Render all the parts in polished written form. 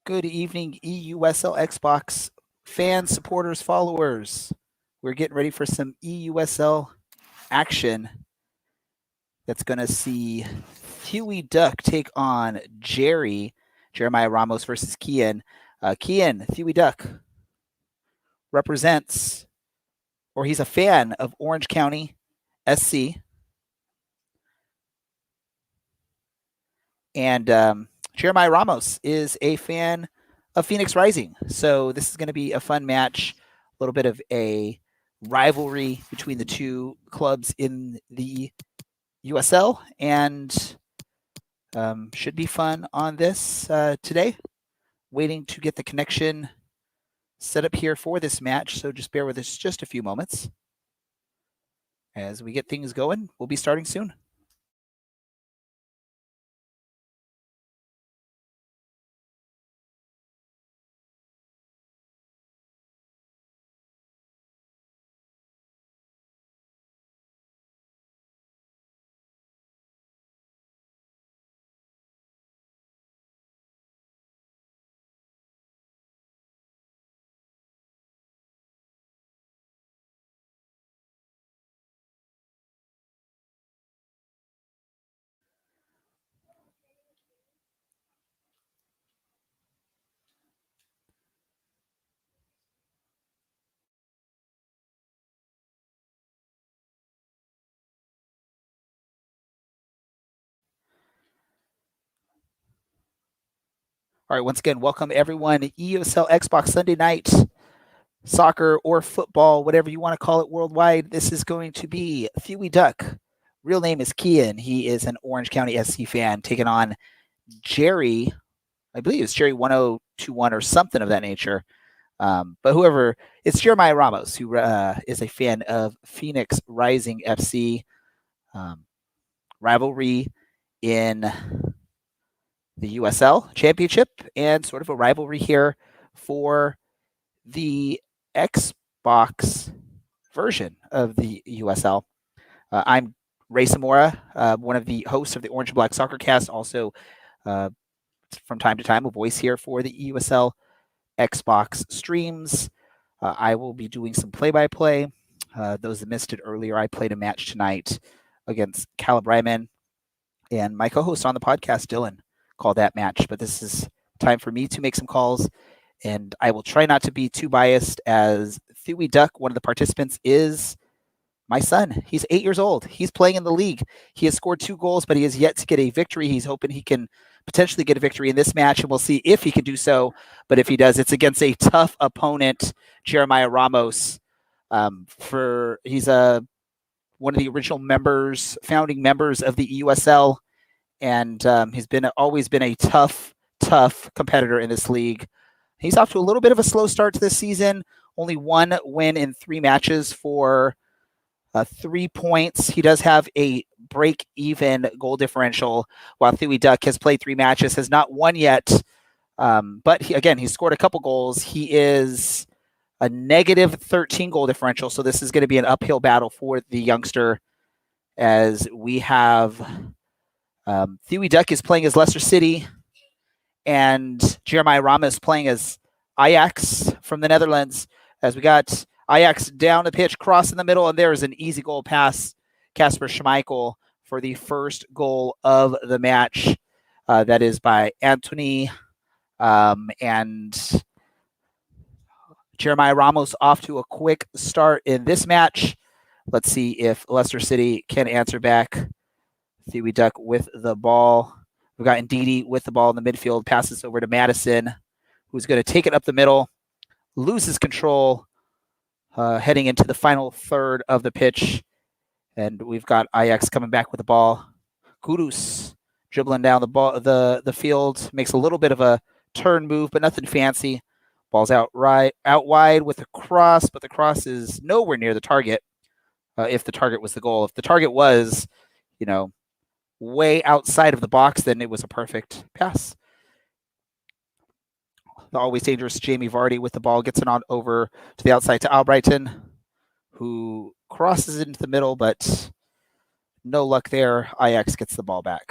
Good evening, EUSL Xbox fans, supporters, followers. We're getting ready for some EUSL action that's going to see Huey Duck take on Jeremiah Ramos versus Kian. Kian, Huey Duck represents, or he's a fan of Orange County SC. And Jeremiah Ramos is a fan of Phoenix Rising. So this is going to be a fun match, a little bit of a rivalry between the two clubs in the USL, and should be fun on this today. Waiting to get the connection set up here for this match, so just bear with us just a few moments. As we get things going, we'll be starting soon. All right, once again, welcome everyone. EUSL Xbox Sunday night soccer or football, whatever you want to call it worldwide. This is going to be Huey Duck. Real name is Kian. He is an Orange County SC fan taking on Jerry. I believe it's Jerry 1021 or something of that nature. But whoever, it's Jeremiah Ramos, who is a fan of Phoenix Rising FC. Rivalry in the USL Championship and sort of a rivalry here for the Xbox version of the USL. I'm Ray Zamora, one of the hosts of the Orange and Black Soccer Cast, also from time to time a voice here for the EUSL Xbox streams. I will be doing some play-by-play. Those that missed it earlier, I played a match tonight against Caleb Ryman, and my co-host on the podcast, Dylan, called that match. But this is time for me to make some calls, and I will try not to be too biased, as Huey Duck, one of the participants, is my son. He's 8 years old. He's playing in the league. He has scored 2 goals, but he has yet to get a victory. He's hoping he can potentially get a victory in this match, and we'll see if he can do so. But if he does, it's against a tough opponent, Jeremiah Ramos. He's one of the original founding members of the EUSL, and he's always been a tough competitor in this league. He's off to a little bit of a slow start to this season. Only 1 win in 3 matches for 3 points. He does have a break-even goal differential, while Huey Duck has played 3 matches, has not won yet. But he's scored a couple goals. He is a negative 13 goal differential, so this is going to be an uphill battle for the youngster, as we have Huey Duck is playing as Leicester City, and Jeremiah Ramos playing as Ajax from the Netherlands, as we got Ajax down the pitch, cross in the middle, and there is an easy goal pass, Kasper Schmeichel, for the first goal of the match. That is by Anthony, and Jeremiah Ramos off to a quick start in this match. Let's see if Leicester City can answer back. Huey Duck with the ball. We've got Ndidi with the ball in the midfield, passes over to Madison, who's going to take it up the middle, loses control, heading into the final third of the pitch. And we've got Ajax coming back with the ball. Kudus dribbling down the field, makes a little bit of a turn move, but nothing fancy. Ball's out wide with a cross, but the cross is nowhere near the target. If the target was the goal, if the target was, way outside of the box, then it was a perfect pass. The always dangerous Jamie Vardy with the ball gets it on over to the outside to Albrighton, who crosses it into the middle, but no luck there. Ajax gets the ball back.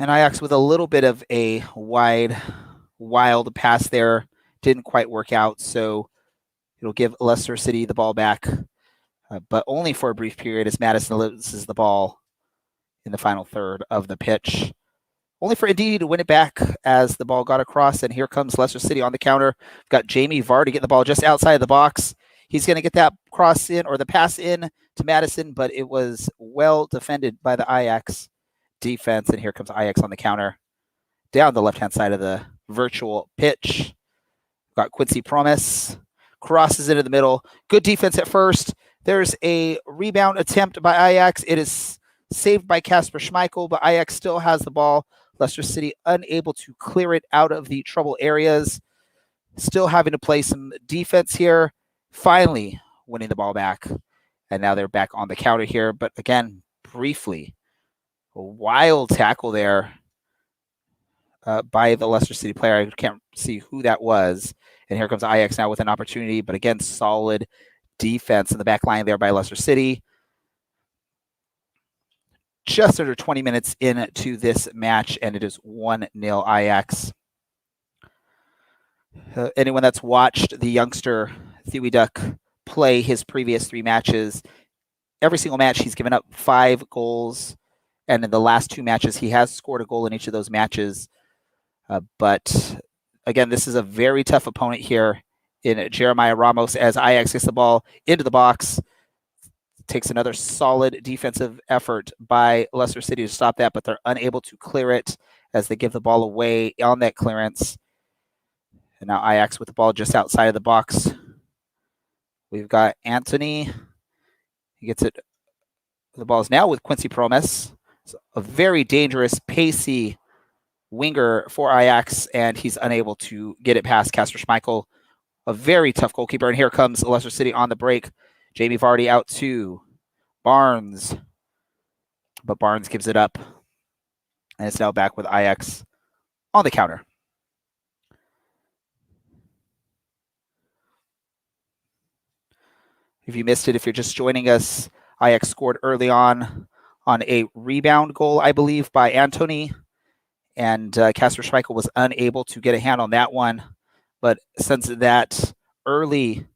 And Ajax with a little bit of a wild pass there. Didn't quite work out, so it'll give Leicester City the ball back, but only for a brief period as Madison loses the ball in the final third of the pitch. Only for Indeed to win it back as the ball got across, and here comes Leicester City on the counter. We've got Jamie Vardy getting the ball just outside of the box. He's going to get that cross in, or the pass in to Madison, but it was well defended by the Ajax defense, and here comes Ajax on the counter. Down the left-hand side of the virtual pitch. Got Quincy Promes. Crosses into the middle. Good defense at first. There's a rebound attempt by Ajax. It is saved by Kasper Schmeichel, but Ajax still has the ball. Leicester City unable to clear it out of the trouble areas. Still having to play some defense here. Finally winning the ball back. And now they're back on the counter here. But again, briefly, a wild tackle there by the Leicester City player. I can't see who that was. And here comes Ajax now with an opportunity. But again, solid defense in the back line there by Leicester City. Just under 20 minutes into this match, and it is 1-0 Ajax. Anyone that's watched the youngster Thewi Duck play his previous 3 matches, every single match he's given up 5 goals, and in the last 2 matches he has scored a goal in each of those matches. But again, this is a very tough opponent here in Jeremiah Ramos as Ajax gets the ball into the box. Takes another solid defensive effort by Leicester City to stop that, but they're unable to clear it as they give the ball away on that clearance. And now Ajax with the ball just outside of the box. We've got Anthony. He gets it. The ball is now with Quincy Promes. It's a very dangerous, pacey winger for Ajax, and he's unable to get it past Kasper Schmeichel. A very tough goalkeeper. And here comes Leicester City on the break. Jamie Vardy out to Barnes. But Barnes gives it up. And it's now back with Ajax on the counter. If you missed it, if you're just joining us, Ajax scored early on a rebound goal, I believe, by Anthony. And Kasper Schmeichel was unable to get a hand on that one. But since that early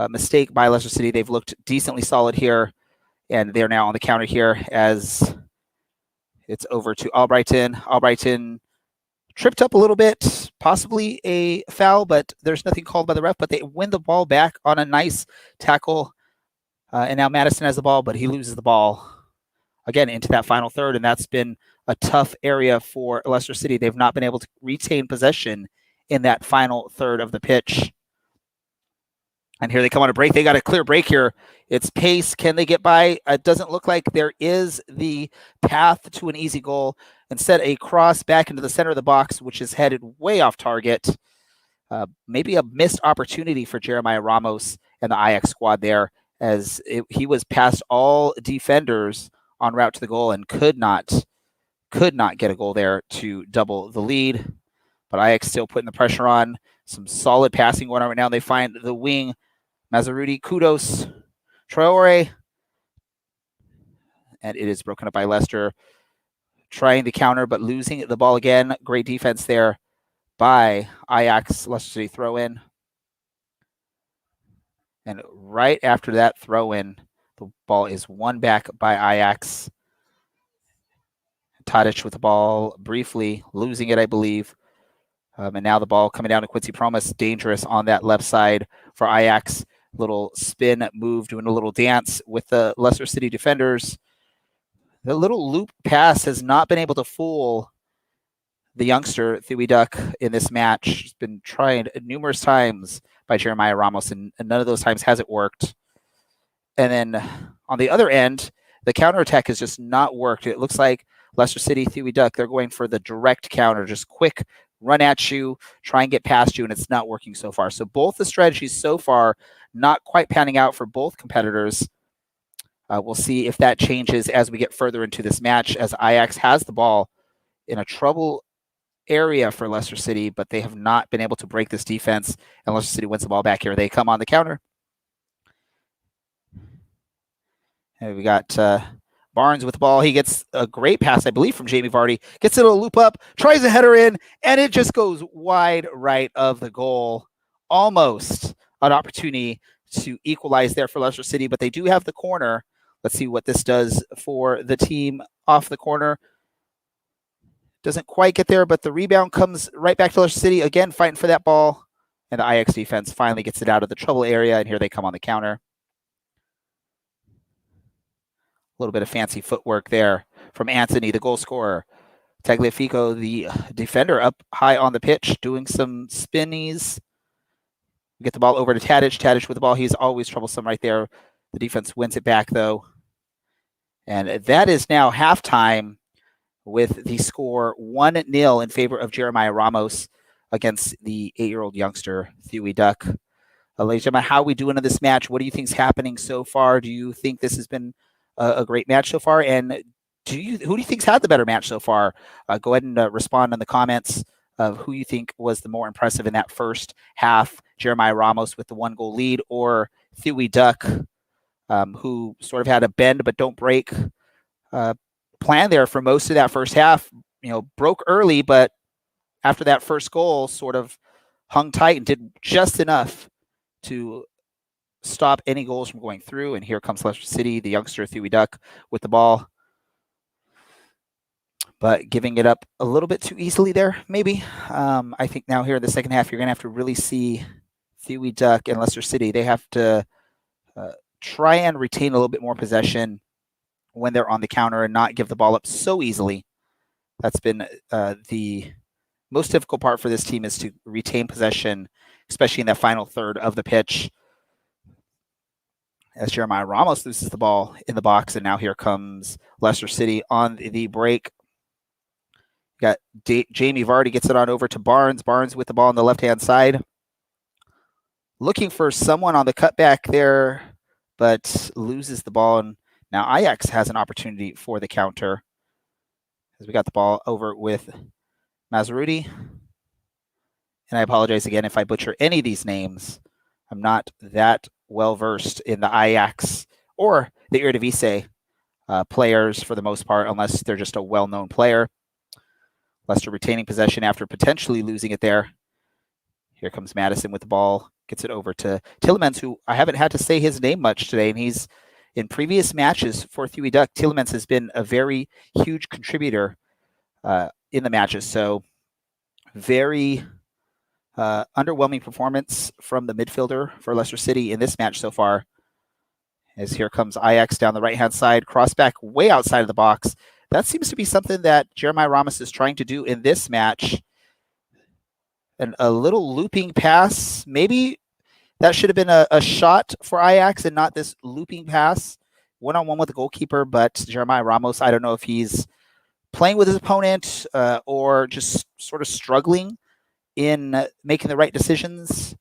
mistake by Leicester City, they've looked decently solid here. And they're now on the counter here as it's over to Albrighton. Albrighton tripped up a little bit, possibly a foul, but there's nothing called by the ref. But they win the ball back on a nice tackle. And now Madison has the ball, but he loses the ball again into that final third. And that's been a tough area for Leicester City. They've not been able to retain possession in that final third of the pitch. And here they come on a break. They got a clear break here. It's pace. Can they get by? It doesn't look like there is the path to an easy goal. Instead, a cross back into the center of the box, which is headed way off target. Maybe a missed opportunity for Jeremiah Ramos and the Ajax squad there, as he was past all defenders en route to the goal and could not get a goal there to double the lead. But Ajax still putting the pressure on. Some solid passing going on right now. They find the wing. Mazarudi, Kudos, Traore. And it is broken up by Leicester. Trying the counter, but losing the ball again. Great defense there by Ajax. Leicester City throw in. And right after that throw in, the ball is won back by Ajax. Tadic with the ball briefly, losing it, I believe. And now the ball coming down to Quincy Promes. Dangerous on that left side for Ajax. Little spin move, doing a little dance with the Leicester City defenders. The little loop pass has not been able to fool the youngster, Thewi Duck, in this match. He's been tried numerous times by Jeremiah Ramos, and none of those times has it worked. And then on the other end, the counterattack has just not worked. It looks like Leicester City, Thewi Duck, they're going for the direct counter, just quick run at you, try and get past you, and it's not working so far. So both the strategies so far not quite panning out for both competitors. We'll see if that changes as we get further into this match, as Ajax has the ball in a trouble area for Leicester City, but they have not been able to break this defense, and Leicester City wins the ball back here. They come on the counter. And we got Barnes with the ball. He gets a great pass, I believe, from Jamie Vardy. Gets it a loop up, tries a header in, and it just goes wide right of the goal. Almost an opportunity to equalize there for Leicester City, but they do have the corner. Let's see what this does for the team off the corner. Doesn't quite get there, but the rebound comes right back to Leicester City. Again, fighting for that ball. And the Ajax defense finally gets it out of the trouble area, and here they come on the counter. A little bit of fancy footwork there from Anthony, the goal scorer. Tagliafico, the defender, up high on the pitch, doing some spinnies. Get the ball over to Tadic. Tadic with the ball. He's always troublesome right there. The defense wins it back, though. And that is now halftime with the score 1-0 in favor of Jeremiah Ramos against the 8-year-old youngster, Thuy Duck. Ladies and gentlemen, how are we doing in this match? What do you think is happening so far? Do you think this has been a great match so far? And who do you think's had the better match so far? Go ahead and respond in the comments of who you think was the more impressive in that first half. Jeremiah Ramos with the 1-goal lead, or Thuy Duck, who sort of had a bend but don't break plan there for most of that first half. Broke early, but after that first goal, sort of hung tight and did just enough to stop any goals from going through. And here comes Leicester City, the youngster Thuy Duck with the ball, but giving it up a little bit too easily there, maybe. I think now here in the second half, you're going to have to really see Thuy Duck and Leicester City. They have to try and retain a little bit more possession when they're on the counter and not give the ball up so easily. That's been the most difficult part for this team, is to retain possession, especially in that final third of the pitch. As Jeremiah Ramos loses the ball in the box, and now here comes Leicester City on the break. Got Jamie Vardy gets it on over to Barnes. Barnes with the ball on the left-hand side. Looking for someone on the cutback there, but loses the ball. And now Ajax has an opportunity for the counter, as we got the ball over with Mazraoui. And I apologize again if I butcher any of these names. I'm not that well-versed in the Ajax or the Eredivisie players for the most part, unless they're just a well-known player. Leicester retaining possession after potentially losing it there. Here comes Madison with the ball. Gets it over to Tielemans, who I haven't had to say his name much today, and he's in previous matches for Thuy Duck. Tielemans has been a very huge contributor in the matches. So very underwhelming performance from the midfielder for Leicester City in this match so far. As here comes Ajax down the right-hand side, cross back way outside of the box. That seems to be something that Jeremiah Ramos is trying to do in this match. And a little looping pass. Maybe that should have been a shot for Ajax and not this looping pass. One-on-one with the goalkeeper, but Jeremiah Ramos, I don't know if he's playing with his opponent or just sort of struggling in making the right decisions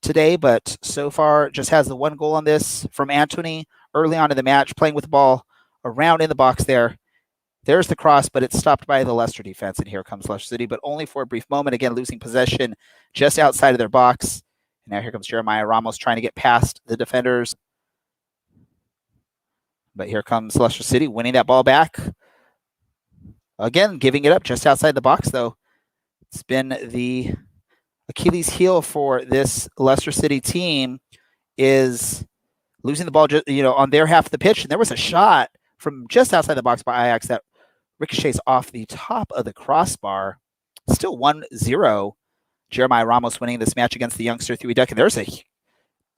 today, but so far just has the 1 goal on this from Anthony early on in the match, playing with the ball around in the box there. There's the cross, but it's stopped by the Leicester defense, and here comes Leicester City, but only for a brief moment. Again, losing possession just outside of their box. And now here comes Jeremiah Ramos trying to get past the defenders. But here comes Leicester City winning that ball back. Again, giving it up just outside the box, though. It's been the Achilles heel for this Leicester City team, is losing the ball on their half of the pitch. And there was a shot from just outside the box by Ajax that ricochets off the top of the crossbar. Still 1-0. Jeremiah Ramos winning this match against the youngster Thuy Duck. And there's a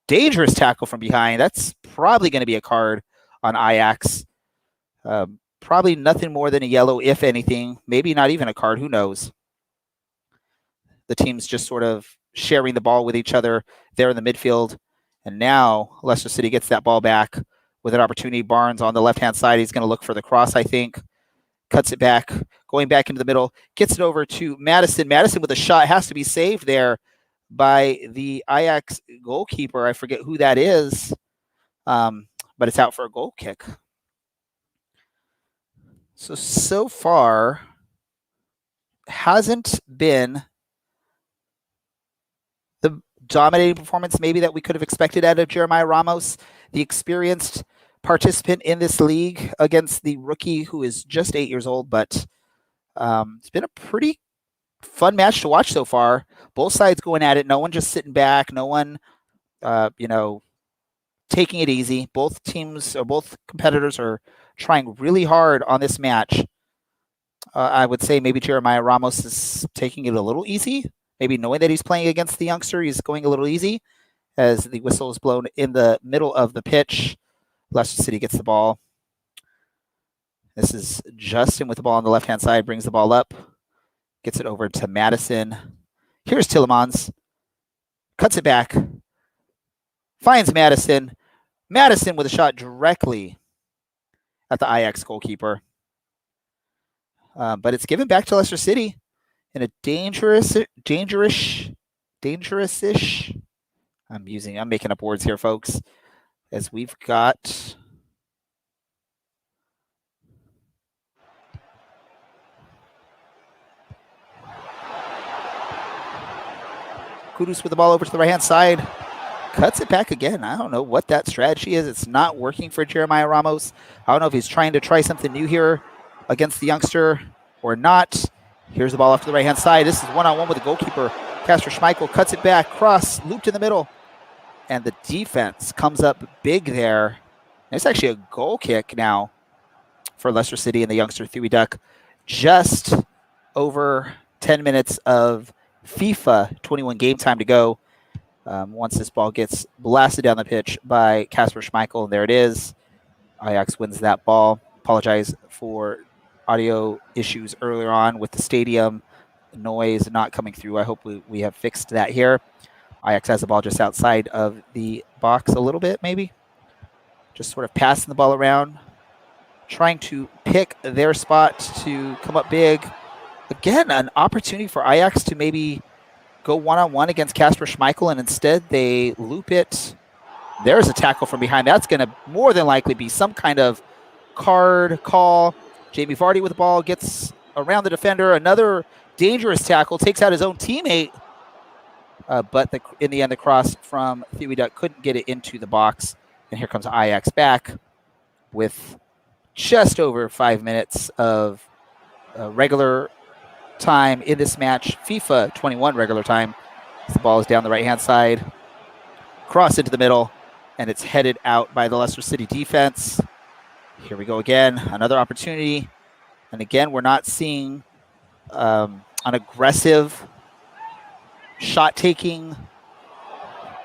dangerous tackle from behind. That's probably going to be a card on Ajax. Probably nothing more than a yellow, if anything. Maybe not even a card. Who knows? The team's just sort of sharing the ball with each other there in the midfield. And now Leicester City gets that ball back with an opportunity. Barnes on the left-hand side. He's going to look for the cross, I think. Cuts it back, going back into the middle. Gets it over to Madison. Madison with a shot. Has to be saved there by the Ajax goalkeeper. I forget who that is, but it's out for a goal kick. So far, hasn't been the dominating performance maybe that we could have expected out of Jeremiah Ramos, the experienced participant in this league against the rookie who is just 8 years old, but it's been a pretty fun match to watch so far. Both sides going at it. No one just sitting back. No one, taking it easy. Both teams or both competitors are trying really hard on this match. I would say maybe Jeremiah Ramos is taking it a little easy. Maybe knowing that he's playing against the youngster, he's going a little easy as the whistle is blown in the middle of the pitch. Leicester City gets the ball. This is Justin with the ball on the left-hand side, brings the ball up, gets it over to Madison. Here's Tillemans, cuts it back, finds Madison. Madison with a shot directly at the Ajax goalkeeper. But it's given back to Leicester City in a dangerous-ish. I'm making up words here, folks, as we've got Kudus with the ball over to the right-hand side. Cuts it back again. I don't know what that strategy is. It's not working for Jeremiah Ramos. I don't know if he's trying to try something new here against the youngster or not. Here's the ball off to the right-hand side. This is one-on-one with the goalkeeper. Kasper Schmeichel cuts it back, cross, looped in the middle. And the defense comes up big there. It's actually a goal kick now for Leicester City and the youngster Thuy Duck. Just over 10 minutes of FIFA 21 game time to go. Once this ball gets blasted down the pitch by Kasper Schmeichel, and there it is. Ajax wins that ball. Apologize for audio issues earlier on with the stadium noise not coming through. I hope we have fixed that here. Ajax has the ball just outside of the box a little bit, maybe. Just sort of passing the ball around, trying to pick their spot to come up big. Again, an opportunity for Ajax to maybe go one-on-one against Kasper Schmeichel, and instead they loop it. There's a tackle from behind. That's going to more than likely be some kind of card call. Jamie Vardy with the ball gets around the defender. Another dangerous tackle, takes out his own teammate. But in the end, the cross from Thuy Duck couldn't get it into the box. And here comes Ajax back with just over 5 minutes of regular time in this match. FIFA 21 regular time. The ball is down the right-hand side. Cross into the middle, and it's headed out by the Leicester City defense. Here we go again. Another opportunity. And again, we're not seeing an aggressive shot-taking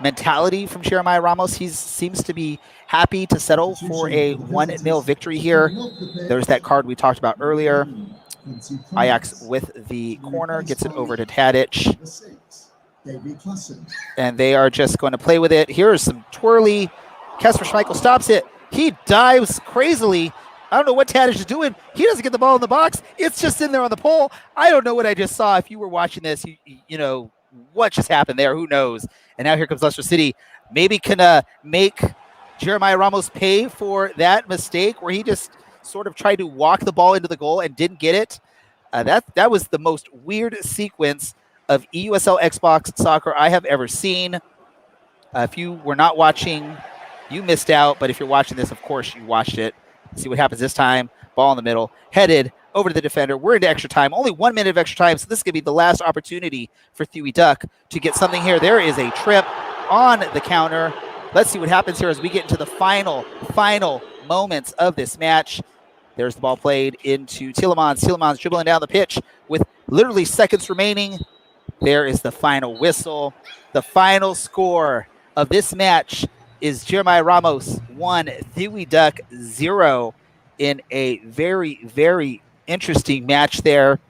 mentality from Jeremiah Ramos. He seems to be happy to settle for a 1-0 victory here. There's that card we talked about earlier. Ajax with the corner, gets it over to Tadic. And they are just going to play with it. Here's some twirly. Kasper Schmeichel stops it. He dives crazily. I don't know what Tadic is doing. He doesn't get the ball in the box. It's just in there on the pole. I don't know what I just saw. If you were watching this, you know what just happened there. Who knows? And now here comes Leicester City. Maybe can make Jeremiah Ramos pay for that mistake where he just sort of tried to walk the ball into the goal and didn't get it. That was the most weird sequence of EUSL Xbox soccer I have ever seen. If you were not watching, you missed out. But if you're watching this, of course, you watched it. See what happens this time. Ball in the middle, headed over to the defender. We're into extra time. Only 1 minute of extra time, so this is going to be the last opportunity for Thuy Duck to get something here. There is a trip on the counter. Let's see what happens here as we get into the final moments of this match. There's the ball played into Tillemans. Tillemans dribbling down the pitch with literally seconds remaining. There is the final whistle. The final score of this match is Jeremiah Ramos 1, Thuy Duck 0 in a very, very interesting match there,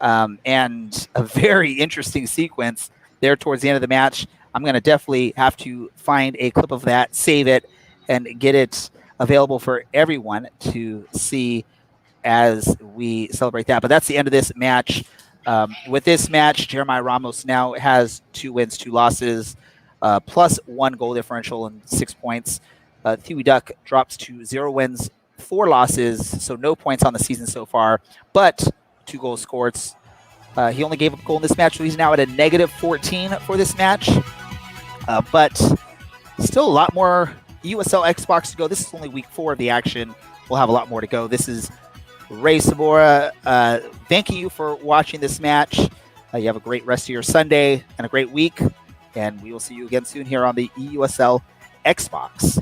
and a very interesting sequence there towards the end of the match. I'm going to definitely have to find a clip of that, save it, and get it available for everyone to see as we celebrate that. But that's the end of this match. With this match, Jeremiah Ramos now has 2 wins, 2 losses, plus 1 goal differential and 6 points. Thuy Duck drops to 0 wins, 4 losses, so no points on the season so far, but 2 goals scored. He only gave up a goal in this match, so he's now at a -14 for this match. But still a lot more EUSL Xbox to go. This is only week 4 of the action. We'll have a lot more to go. This is Ray Sabora. Thanking you for watching this match. You have a great rest of your Sunday and a great week. And we will see you again soon here on the EUSL Xbox.